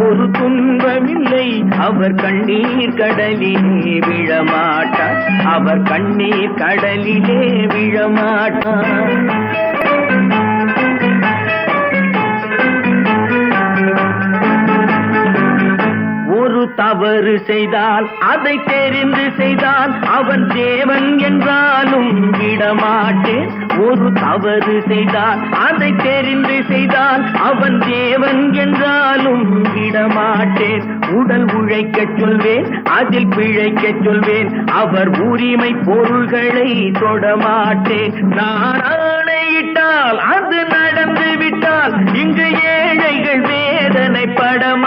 ஒரு துன்பமில்லை அவர் கண்ணீர் கடலிலே விழமாட்டார், அவர் கண்ணீர் கடலிலே விழமாட்டார். ஒரு தவறு செய்தால் அதை தெரிந்து செய்தால் அவன் தேவன் என்றாலும் விடமாட்டேன். ஒரு தவறு செய்தால் அதை தெரிந்து செய்தால் அவன் தேவன் என்றாலும் விடமாட்டேன். உடல் உழைக்கச் சொல்வேன், அதில் பிழைக்கச் சொல்வேன், அவர் உரிமை பொருள்களை தொடமாட்டேன். நான் ஆணையிட்டால் அது நடந்து விட்டால் இங்கு ஏழைகள் வேதனை படமா